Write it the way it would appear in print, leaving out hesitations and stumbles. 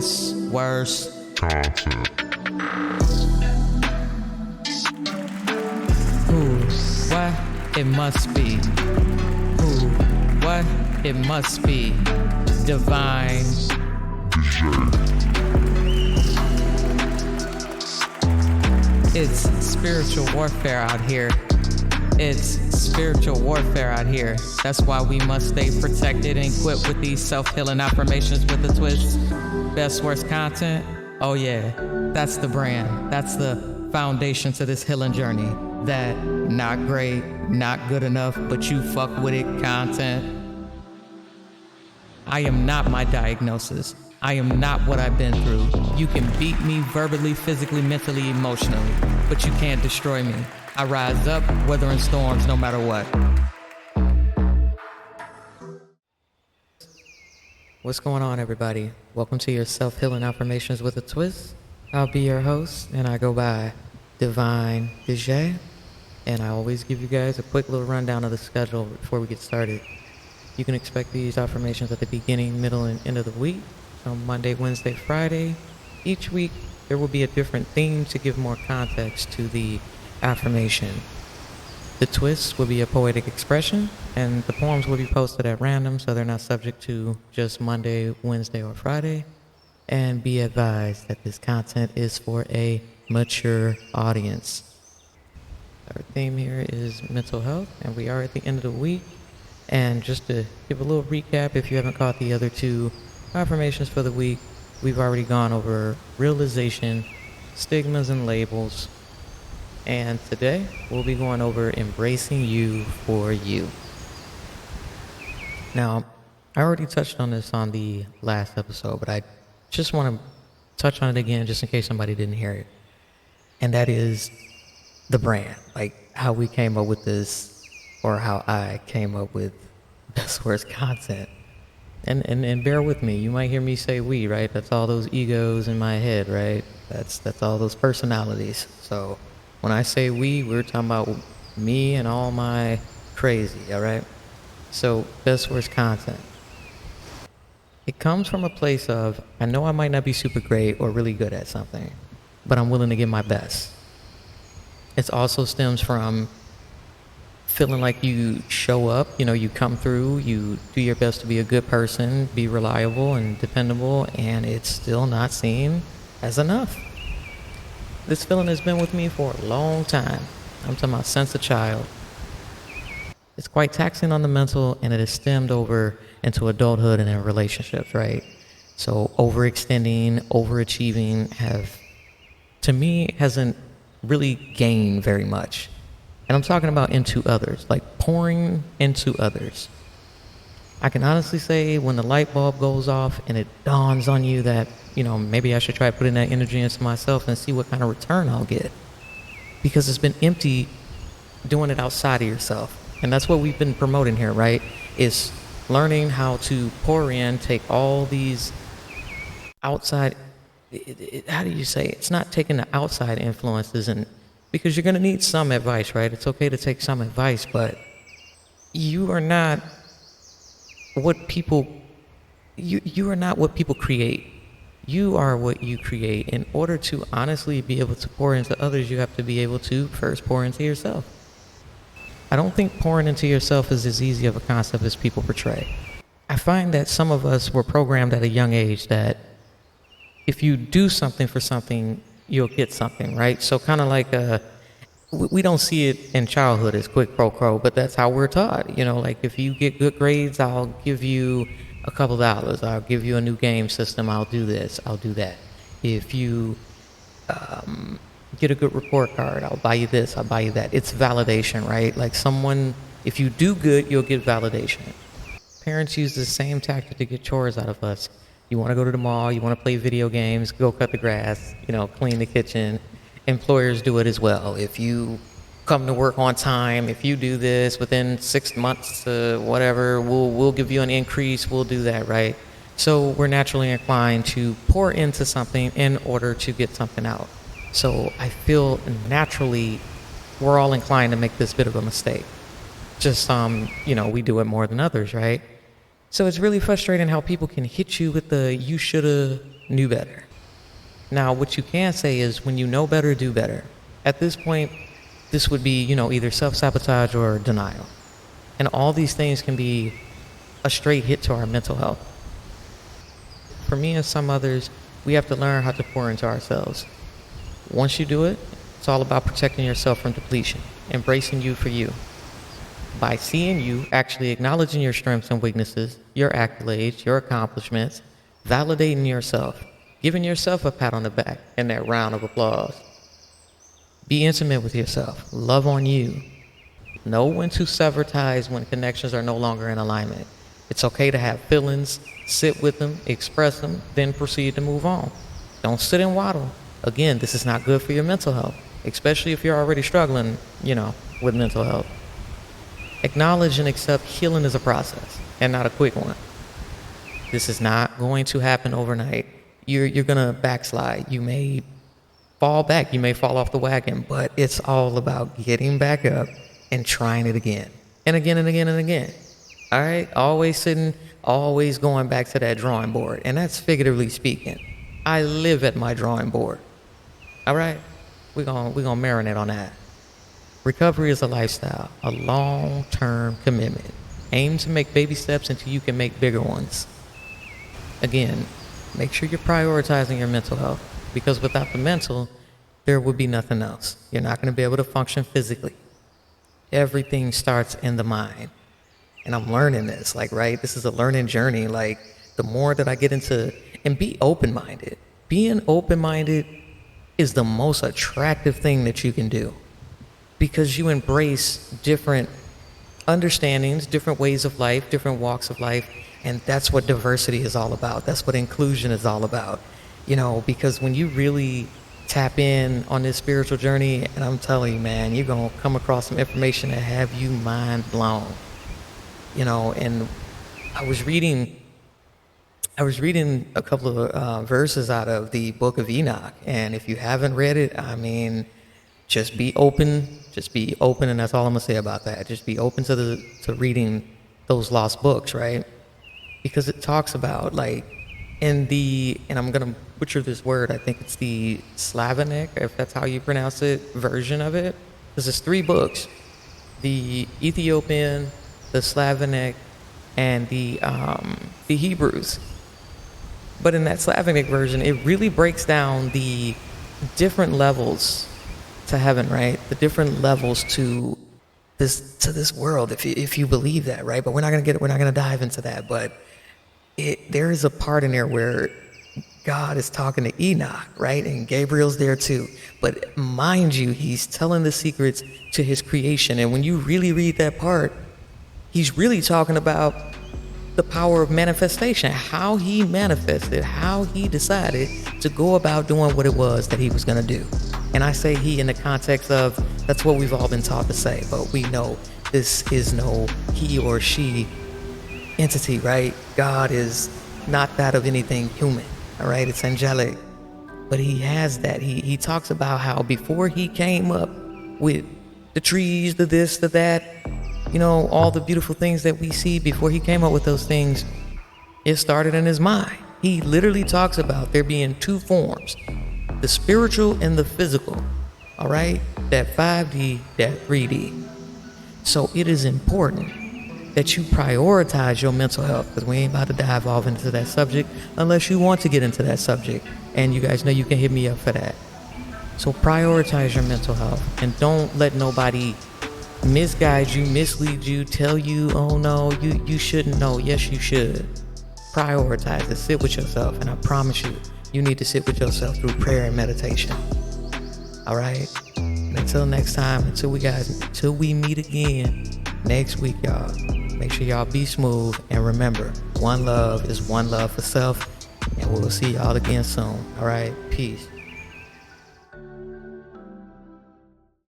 This worst content. Ooh, what it must be. Ooh, what it must be. Divine. It's spiritual warfare out here. It's spiritual warfare out here. That's why we must stay protected and equipped with these self-healing affirmations with a twist. Best worst content? Oh yeah, that's the brand. That's the foundation to this healing journey. That not great, not good enough, but you fuck with it content. I am not my diagnosis. I am not what I've been through. You can beat me verbally, physically, mentally, emotionally, but you can't destroy me. I rise up, weathering storms no matter what. What's going on, everybody? Welcome to your self-healing affirmations with a twist. I'll be your host, and I go by Divine DJ, and I always give you guys a quick little rundown of the schedule before we get started. You can expect these affirmations at the beginning, middle, and end of the week. On Monday, Wednesday, Friday. Each week, there will be a different theme to give more context to the affirmation. The twist will be a poetic expression, and the poems will be posted at random, so they're not subject to just Monday, Wednesday, or Friday. And be advised that this content is for a mature audience. Our theme here is mental health, and we are at the end of the week. And just to give a little recap, if you haven't caught the other two affirmations for the week, we've already gone over realization, stigmas and labels, and today we'll be going over embracing you for you. Now, I already touched on this on the last episode, but I just want to touch on it again just in case somebody didn't hear it. And that is the brand, like how we came up with this, or how I came up with best worst content. And bear with me, you might hear me say we, right? That's all those egos in my head, right? That's all those personalities. So when I say we, we're talking about me and all my crazy, all right? So best worst content. It comes from a place of, I know I might not be super great or really good at something, but I'm willing to give my best. It also stems from feeling like you show up, you come through, you do your best to be a good person, be reliable and dependable, and it's still not seen as enough. This feeling has been with me for a long time. I'm talking about since a child. It's quite taxing on the mental, and it has stemmed over into adulthood and in relationships, right? So overextending, overachieving to me, hasn't really gained very much. And I'm talking about into others, like pouring into others. I can honestly say when the light bulb goes off and it dawns on you that, maybe I should try putting that energy into myself and see what kind of return I'll get. Because it's been empty doing it outside of yourself. And that's what we've been promoting here, right? Is learning how to pour in, take all these outside, how do you say? It's not taking the outside influences, and because you're going to need some advice, right? It's okay to take some advice, but you are not what people create. You are what you create. In order to honestly be able to pour into others, you have to be able to first pour into yourself. I don't think pouring into yourself is as easy of a concept as people portray. I find that some of us were programmed at a young age that if you do something for something, you'll get something, right? So kind of like we don't see it in childhood as quid pro quo, but that's how we're taught. Like if you get good grades, I'll give you a couple dollars. I'll give you a new game system. I'll do this. I'll do that. If you get a good report card, I'll buy you this. I'll buy you that. It's validation, right? Like if you do good, you'll get validation. Parents use the same tactic to get chores out of us. You want to go to the mall, you want to play video games, go cut the grass, clean the kitchen. Employers do it as well. If you come to work on time, if you do this within 6 months, whatever, we'll give you an increase, we'll do that, right? So we're naturally inclined to pour into something in order to get something out. So I feel naturally we're all inclined to make this bit of a mistake. Just, we do it more than others, right? So it's really frustrating how people can hit you with the you shoulda, knew better. Now, what you can say is when you know better, do better. At this point, this would be, either self-sabotage or denial. And all these things can be a straight hit to our mental health. For me and some others, we have to learn how to pour into ourselves. Once you do it, it's all about protecting yourself from depletion, embracing you for you. By seeing you, actually acknowledging your strengths and weaknesses, your accolades, your accomplishments, validating yourself, giving yourself a pat on the back and that round of applause. Be intimate with yourself. Love on you. Know when to sever ties when connections are no longer in alignment. It's okay to have feelings, sit with them, express them, then proceed to move on. Don't sit and waddle. Again, this is not good for your mental health, especially if you're already struggling, with mental health. Acknowledge and accept healing is a process and not a quick one. This is not going to happen overnight. You're going to backslide. You may fall back. You may fall off the wagon, but it's all about getting back up and trying it again and again and again and again. All right? Always going back to that drawing board. And that's figuratively speaking. I live at my drawing board. All right? We're gonna marinate on that. Recovery is a lifestyle, a long-term commitment. Aim to make baby steps until you can make bigger ones. Again, make sure you're prioritizing your mental health, because without the mental, there would be nothing else. You're not going to be able to function physically. Everything starts in the mind. And I'm learning this, right? This is a learning journey. The more that I get into, and be open-minded. Being open-minded is the most attractive thing that you can do, because you embrace different understandings, different ways of life, different walks of life. And that's what diversity is all about. That's what inclusion is all about. Because when you really tap in on this spiritual journey, and I'm telling you, man, you're going to come across some information that have you mind blown. And I was reading a couple of verses out of the book of Enoch. And if you haven't read it, just be open, and that's all I'm gonna say about that. Just be open to reading those lost books, right? Because it talks about and I'm gonna butcher this word, I think it's the Slavonic, if that's how you pronounce it, version of it. Because there's 3 books: the Ethiopian, the Slavonic, and the Hebrews. But in that Slavonic version, it really breaks down the different levels to heaven, right? The different levels to this world, if you believe that, right? But we're not gonna dive into that. But there is a part in there where God is talking to Enoch, right? And Gabriel's there too. But mind you, he's telling the secrets to his creation. And when you really read that part, he's really talking about the power of manifestation, how he manifested, how he decided to go about doing what it was that he was going to do. And I say he in the context of, that's what we've all been taught to say, but we know this is no he or she entity, right? God is not that of anything human, all right? It's angelic. But he has that. He talks about how before he came up with the trees, the this, the that, all the beautiful things that we see, before he came up with those things, it started in his mind. He literally talks about there being 2 forms, the spiritual and the physical, all right? That 5D, that 3D. So it is important that you prioritize your mental health, because we ain't about to dive off into that subject unless you want to get into that subject. And you guys know you can hit me up for that. So prioritize your mental health, and don't let nobody misguide you, mislead you, tell you, oh no, you shouldn't know. Yes, you should. Prioritize it. Sit with yourself, and I promise you need to sit with yourself through prayer and meditation. All right? And until next time, until we meet again next week, y'all, make sure y'all be smooth, and remember, one love is one love for self, and we'll see y'all again soon. All right? Peace.